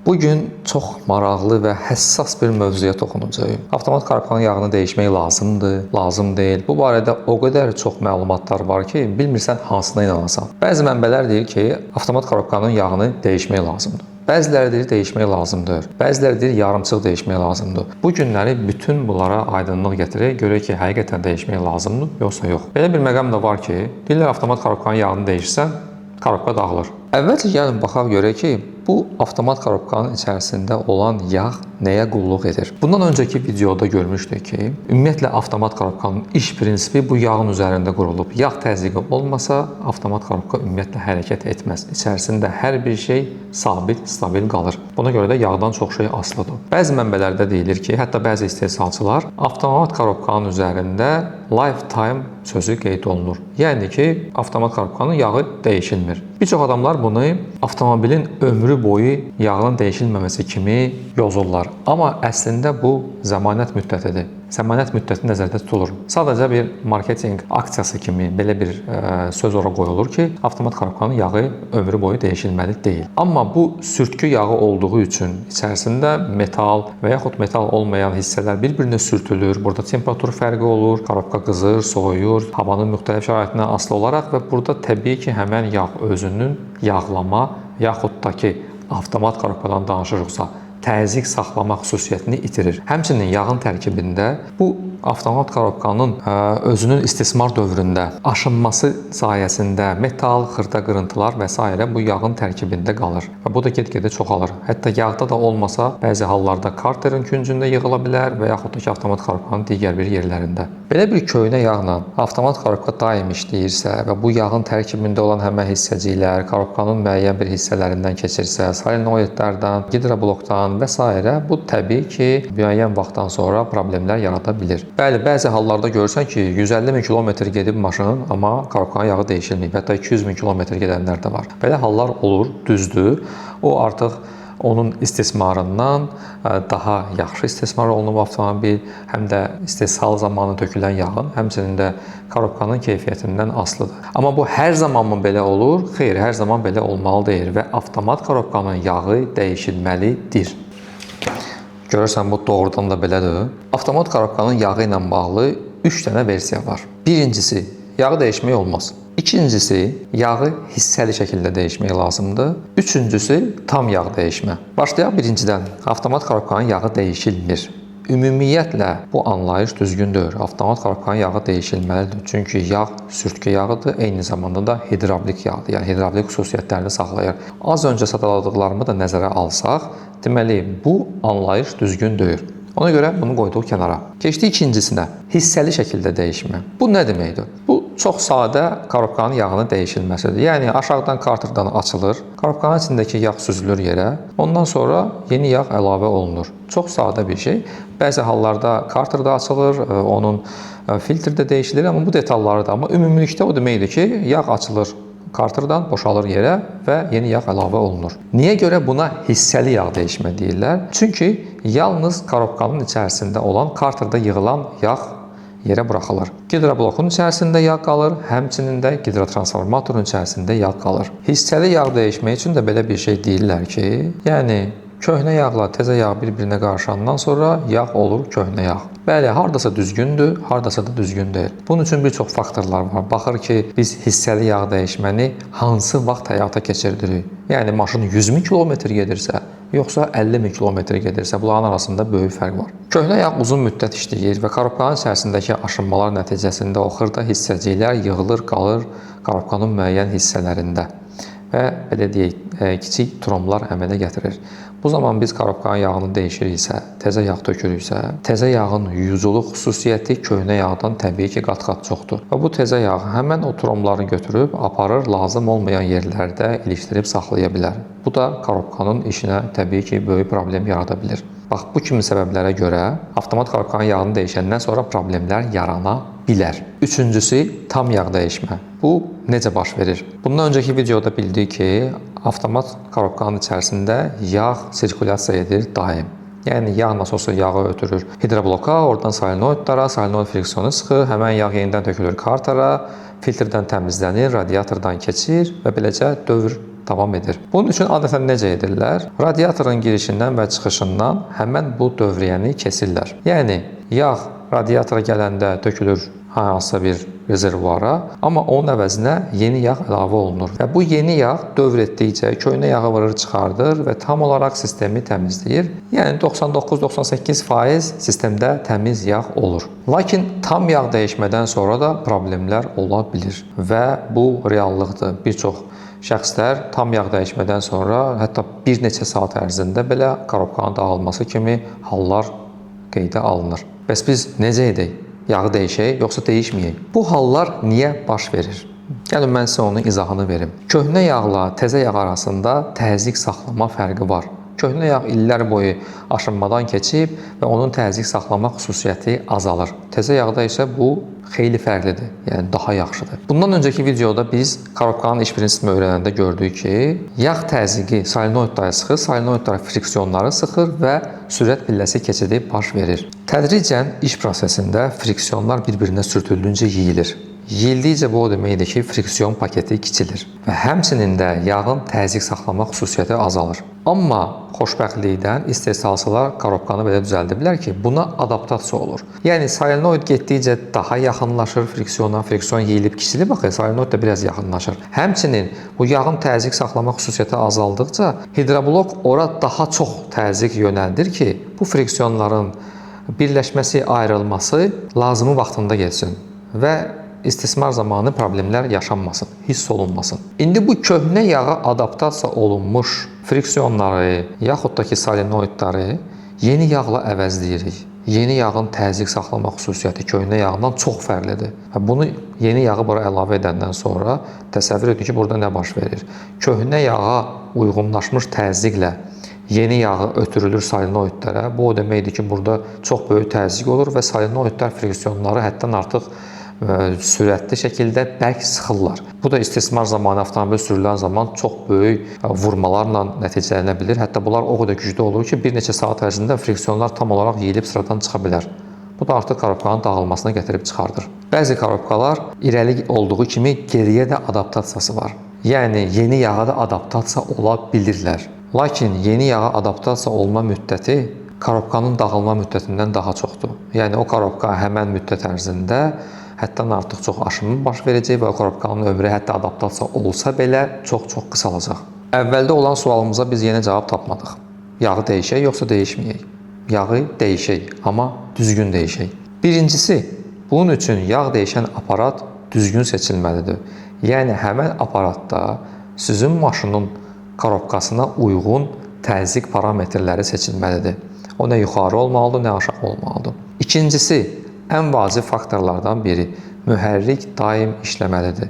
Bugün çox maraqlı və həssas bir mövzuya toxunacağıq. Avtomat korobkanın yağını dəyişmək lazımdır, lazım deyil. Bu barədə o qədər çox məlumatlar var ki, bilmirsən hansına inanasan. Bəzi mənbələr deyir ki, avtomat korobkanın yağını dəyişmək lazımdır. Bəziləri deyir dəyişmək lazımdır. Bəziləri deyir yarımçıq dəyişmək lazımdır. Bu günləri bütün bunlara aydınlıq gətirək, görək ki, həqiqətən dəyişmək lazımdır, yoxsa yox. Belə bir məqam da var ki, deyirlər avtomat korobkanın yağını dəyişsən, korobka dağılır. Əvvəlcə gəlin baxaq görək ki, bu avtomat korobkanın içərisində olan yağ nəyə qulluq edir? Bundan öncəki videoda görmüşdük ki, ümumiyyətlə avtomat korobkanın iş prinsipi bu yağın üzərində qurulub. Yağ təzyiqi olmasa, avtomat korobka ümumiyyətlə hərəkət etməz. İçərisində hər bir şey sabit, stabil qalır. Buna görə də yağdan çox şey asılıdır. Bəzi mənbələrdə deyilir ki, hətta bəzi istehsalçılar avtomat korobkanın üzərində lifetime sözü qeyd olunur. Yəni ki, avtomat korobkanın yağı dəyişilmir. Bir çox adamlar bunu avtomobilin ömrü boyu yağın dəyişilməməsi kimi yozurlar. Amma əslində bu zəmanət müddətidir. Zəmanət müddəti nəzərdə tutulur. Sadəcə bir marketinq aksiyası kimi belə bir söz ora qoyulur ki, avtomat korobkanın yağı ömrü boyu dəyişilməli deyil. Amma bu sürtkü yağı olduğu üçün içərisində metal və yaxud metal olmayan hissələr bir-birinə sürtülür. Burada temperatur fərqi olur, korobka qızır, soğuyur, havanın müxtəlif şəraitindən asılı olaraq və burada təbii ki, həmən yağ özünün yağlama yaxud da ki, avtomat korobkadan danışırıqsa, təzyiq saxlama xüsusiyyətini itirir. Həmçinin yağın tərkibində bu avtomat korobkanın özünün istismar dövründə aşınması sayəsində metal, xırda qırıntılar və s. bu yağın tərkibində qalır və bu da get-gedə çoxalır. Hətta yağda da olmasa, bəzi hallarda karterin küncündə yığıla bilər və yaxud da ki, avtomat korobkanın digər bir yerlərində. Belə bir köhnə yağla avtomat korobka daim işləyirsə və bu yağın tərkibində olan həmən hissəciklər korobkanın müəyyən bir hissələrindən keçirsə, solenoidlərdən, gidroblokdan və s. bu təbii ki, müəyyən vaxtdan sonra problemlər yarada bilir. Bəli, bəzi hallarda görürsən ki, 150 min kilometr gedib maşın, amma korobkanın yağı dəyişilməyib. Hətta 200 min kilometr gedənlər də var. Belə hallar olur, düzdür. O artıq onun istismarından daha yaxşı istismar olunub avtomobil, həm də istehsal zamanı tökülən yağın, həmçinin də korobkanın keyfiyyətindən asılıdır. Amma bu hər zamanmı belə olur? Xeyr, hər zaman belə olmalı deyil və avtomat korobkanın yağı dəyişilməlidir. Görürsən, bu doğrudan da belədir. Avtomat korobkanın yağı ilə bağlı 3 dənə versiya var. Birincisi, yağı dəyişmək olmaz. İkincisi, yağı hissəli şəkildə dəyişmək lazımdır. Üçüncüsü, tam yağ dəyişmə. Başlayaq birincidən. Avtomat korobkanın yağı dəyişilmir. Ümumiyyətlə, bu anlayış düzgündür. Avtomat korobkanın yağı dəyişilməlidir. Çünki yağ sürtkü yağıdır, eyni zamanda da hidravlik yağdır. Yəni, hidravlik xüsusiyyətlərini saxlayır. Az öncə sadaladıqlarımı da nəzərə alsaq, deməli, bu anlayış düzgün deyil. Ona görə bunu qoyduq kənara. Keçdik ikincisinə, hissəli şəkildə dəyişmə. Bu nə deməkdir? Bu çox sadə korobkanın yağının dəyişilməsidir. Yəni, aşağıdan karterdən açılır, korobkanın içindəki yağ süzülür yerə, ondan sonra yeni yağ əlavə olunur. Çox sadə bir şey. Bəzi hallarda karterdə açılır, onun filtri də dəyişilir, amma bu detallarıdır. Amma ümumilikdə o deməkdir ki, yağ açılır karterdən, boşalır yerə və yeni yağ əlavə olunur. Niyə görə buna hissəli yağ dəyişmə deyirlər? Çünki yalnız korobkanın içərisində olan karterdə yığılan yağ yerə buraxılır. Gidroblokun içərisində yağ qalır, həmçinin də gidrotransformatorun içərisində yağ qalır. Hissəli yağ dəyişmək üçün də belə bir şey deyirlər ki, yəni köhnə yağla təzə yağ bir-birinə qarışandan sonra yağ olur köhnə yağ. Bəli, hardasa düzgündür, hardasa da düzgün deyil. Bunun üçün bir çox faktorlar var. Baxır ki, biz hissəli yağ dəyişməni hansı vaxt həyata keçirdirik? Yəni, maşın 100 min kilometr gedirsə, yoxsa 50 min kilometr gedirsə, bunların arasında böyük fərq var. Köhnə yağ uzun müddət işləyir və korobkanın içərisindəki aşınmalar nəticəsində o xırda hissəciklər yığılır, qalır korobkanın müəyyən hissələrində və belə deyək, kiçik tromlar əmələ gətirir. Bu zaman biz korobkanın yağını dəyişiriksə, təzə yağ tökürüksə, təzə yağın yuyuculuq xüsusiyyəti köhnə yağdan təbii ki, qat-qat çoxdur. Və bu təzə yağ həmən o tromları götürüb, aparır, lazım olmayan yerlərdə ilişdirib saxlaya bilər. Bu da korobkanın işinə təbii ki, böyük problem yarada bilir. Bax, bu kimi səbəblərə görə avtomat korobkanın yağını dəyişəndən sonra problemlər yarana bilər. Üçüncüsü, tam yağ dəyişmə. Bu necə baş verir? Bundan öncəki videoda bildik ki, avtomat korobkanın içərisində yağ sirkulyasiya edir daim. Yəni, yağ nasosu yağı ötürür hidrobloka, oradan solenoidlara, solenoid friksiyonu sıxır, həmən yağ yenidən tökülür kartera, filtrdən təmizlənir, radiatordan keçir və beləcə dövr davam edir. Bunun üçün adətən necə edirlər? Radiatorun girişindən və çıxışından həmin bu dövriyyəni kesirlər. Yəni yağ radiatora gələndə tökülür hansısa bir rezervuara, amma onun əvəzinə yeni yağ əlavə olunur və bu yeni yağ dövr etdikcə köhnə yağı vurur, çıxardır və tam olaraq sistemi təmizləyir. Yəni 99-98% sistemdə təmiz yağ olur. Lakin tam yağ dəyişmədən sonra da problemlər ola bilir və bu reallıqdır. Bir çox şəxslər tam yağ dəyişmədən sonra hətta bir neçə saat ərzində belə korobkanın dağılması kimi hallar qeydə alınır. Bəs biz necə edək? Yağı dəyişək, yoxsa dəyişməyək? Bu hallar niyə baş verir? Gəlin mən sizə onun izahını verim. Köhnə yağla təzə yağ arasında təzyiq saxlama fərqi var. Köhnə yağ illər boyu aşınmadan keçib və onun təzyiq saxlama xüsusiyyəti azalır. Təzə yağda isə bu xeyli fərqlidir, yəni daha yaxşıdır. Bundan öncəki videoda biz korobkanın iş prinsipini öyrənəndə gördük ki, yağ təzyiqi solenoidlara sıxır, solenoidlara friksiyonları sıxır və sürət pilləsi keçidi baş verir. Tədricən iş prosesində friksiyonlar bir-birinə sürtüldükcə yeyilir. Yeyildikcə bu o deməkdir ki, friksiyon paketi kiçilir və həmçinin də yağın təzyiq saxlama xüsusiyyəti azalır. Amma xoşbəxtlikdən istehsalçılar korobkanı belə düzəldiblər ki, buna adaptasiya olur. Yəni solenoid getdikcə daha yaxınlaşır friksiyona, friksiyon yeyilib kiçilib, baxın, solenoid da biraz yaxınlaşır. Həmçinin bu yağın təzyiq saxlama xüsusiyyəti azaldıqca hidroblok ora daha çox təzyiq yönəldir ki, bu friksiyonların birləşməsi, ayrılması lazımı vaxtında getsin və istismar zamanı problemlər yaşanmasın, hiss olunmasın. İndi bu köhnə yağa adaptasiya olunmuş friksiyonları, yaxud da ki solenoidları yeni yağla əvəzləyirik. Yeni yağın təzyiq saxlama xüsusiyyəti köhnə yağdan çox fərqlidir. Bunu yeni yağı bura əlavə edəndən sonra təsəvvür edin ki, burada nə baş verir? Köhnə yağa uyğunlaşmış təzyiqlə yeni yağı ötürülür solenoidlərə. Bu o deməkdir ki, burada çox böyük təzyiq olur və solenoidlər friksiyonları həddən artıq sürətli şəkildə bərk sıxırlar. Bu da istismar zamanı avtomobil sürülən zaman çox böyük vurmalarla nəticələnə bilir. Hətta bunlar o qədər güclü olur ki, bir neçə saat ərzində friksiyonlar tam olaraq yeyilib sıradan çıxa bilər. Bu da artıq korobkanın dağılmasına gətirib çıxardır. Bəzi korobkalar irəli olduğu kimi geriyə də adaptasiyası var. Yəni yeni yağa da adaptasiya ola bilirlər. Lakin yeni yağa adaptasiya olma müddəti korobkanın dağılma müddətindən daha çoxdur. Yəni o korobka həmən müddət ərzində həddən artıq çox aşınma baş verəcək və korobkanın ömrü hətta adaptasiya olsa belə çox-çox qısalacaq. Əvvəldə olan sualımıza biz yenə cavab tapmadıq. Yağı dəyişək, yoxsa dəyişməyək? Yağı dəyişək, amma düzgün dəyişək. Birincisi, bunun üçün yağ dəyişən aparat düzgün seçilməlidir. Yəni həmən aparatda sizin maşının korobkasına uyğun təzyiq parametrləri seçilməlidir. O nə yuxarı olmalıdır, nə aşağı olmalıdır. İkincisi, ən vacib faktorlardan biri mühərrik daim işləməlidir.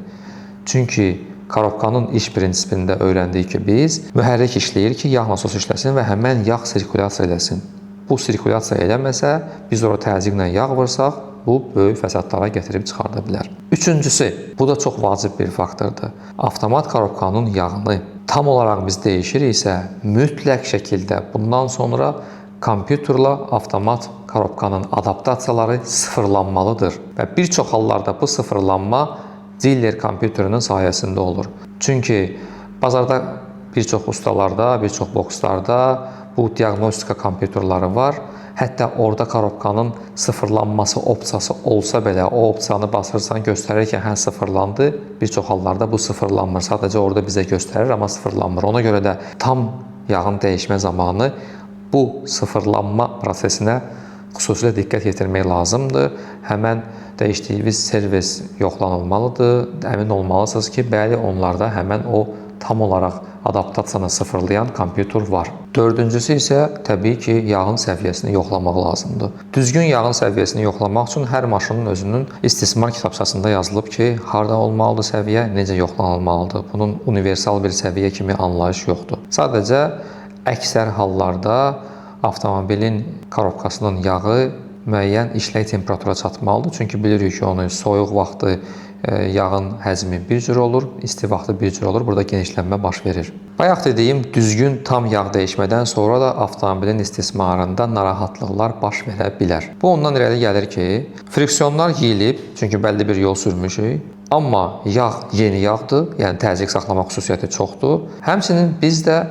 Çünki korobkanın iş prinsipində öyrəndik ki, biz mühərrik işləyir ki, yağ nasosu işləsin və həmən yağ sirkulyasiya eləsin. Bu sirkulyasiya eləməsə, biz ora təzyiqlə yağ vursaq, bu böyük fəsadlara gətirib çıxarda bilər. Üçüncüsü, bu da çox vacib bir faktordur. Avtomat korobkanın yağını tam olaraq biz dəyişiriksə, mütləq şəkildə bundan sonra kompüterlə avtomat korobkanın adaptasiyaları sıfırlanmalıdır və bir çox hallarda bu sıfırlanma diller kompüterinin sayəsində olur. Çünki bazarda bir çox ustalarda, bir çox bokslarda bu diaqnostika kompüterləri var. Hətta orada korobkanın sıfırlanması opsiyası olsa belə, o opsiyanı basırsan, göstərir ki, hə sıfırlandı. Bir çox hallarda bu sıfırlanmır. Sadəcə orada bizə göstərir, amma sıfırlanmır. Ona görə də tam yağın dəyişmə zamanı bu sıfırlanma prosesinə xüsusilə diqqət yetirmək lazımdır. Həmən dəyişdiyiniz servis yoxlanılmalıdır. Əmin olmalısınız ki, bəli, onlarda həmən o tam olaraq adaptasiyanı sıfırlayan kompüter var. Dördüncüsü isə təbii ki, yağın səviyyəsini yoxlamaq lazımdır. Düzgün yağın səviyyəsini yoxlamaq üçün hər maşının özünün istismar kitabçasında yazılıb ki, harda olmalıdır səviyyə, necə yoxlanılmalıdır. Bunun universal bir səviyyə kimi anlayış yoxdur. Sadəcə əksər hallarda avtomobilin korobkasının yağı müəyyən işlək temperatura çatmalıdır. Çünki bilirik ki, onu soyuq vaxtı yağın həcmi bir cür olur, isti vaxtı bir cür olur. Burada genişlənmə baş verir. Bayaq dediyim düzgün tam yağ dəyişmədən sonra da avtomobilin istismarında narahatlıqlar baş verə bilər. Bu ondan irəli gəlir ki, friksiyonlar yeyilib, çünki bəlli bir yol sürmüşük. Amma yağ yeni yağdır, yəni təzyiq saxlama xüsusiyyəti çoxdur. Həmçinin biz də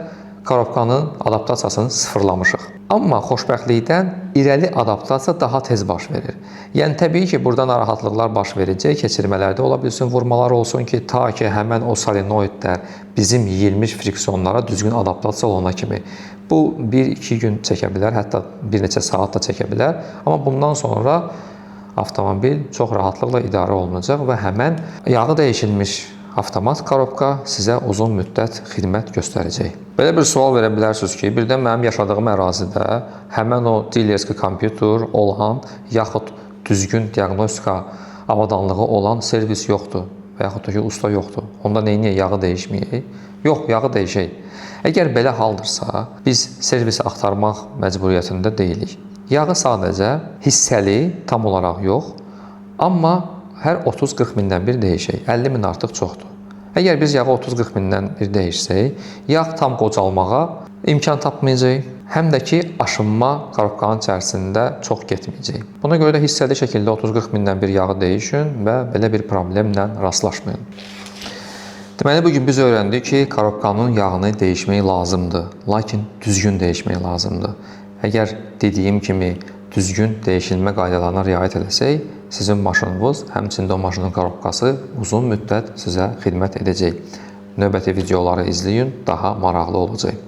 korobkanın adaptasiyasını sıfırlamışıq. Amma xoşbəxtlikdən irəli adaptasiya daha tez baş verir. Yəni təbii ki, burada narahatlıqlar baş verəcək, keçirmələrdə ola bilsin, vurmalar olsun ki, ta ki həmin o solenoidlər bizim yeyilmiş friksiyonlara düzgün adaptasiya olana kimi. Bu 1-2 gün çəkə bilər, hətta bir neçə saat da çəkə bilər. Amma bundan sonra avtomobil çox rahatlıqla idarə olunacaq və həmin yağı dəyişilmiş avtomat korobka sizə uzun müddət xidmət göstərəcək. Belə bir sual verə bilərsiniz ki, birdən mənim yaşadığım ərazidə həmin o dilerski kompüter olan, yaxud düzgün diaqnostika avadanlığı olan servis yoxdur və yaxud da ki, usta yoxdur. Onda neyə yağı dəyişməyək? Yox, yağı dəyişək. Əgər belə haldırsa, biz servisi axtarmaq məcburiyyətində deyilik. Yağı sadəcə hissəli, tam olaraq yox, amma hər 30-40 mindən bir dəyişək. 50 min artıq çoxdur. Əgər biz yağı 30-40 mindən bir dəyişsək, yağ tam qocalmağa imkan tapmayacaq, həm də ki, aşınma korobkanın içərisində çox getməyəcək. Buna görə də hissəli şəkildə 30-40 mindən bir yağı dəyişin və belə bir problemlə rastlaşmayın. Deməli, bugün biz öyrəndik ki, korobkanın yağını dəyişmək lazımdır, lakin düzgün dəyişmək lazımdır. Əgər dediyim kimi düzgün dəyişilmə qaydalarına riayət edəsək, sizin maşınınız, həmçində o maşının korobkası uzun müddət sizə xidmət edəcək. Növbəti videoları izləyin, daha maraqlı olacaq.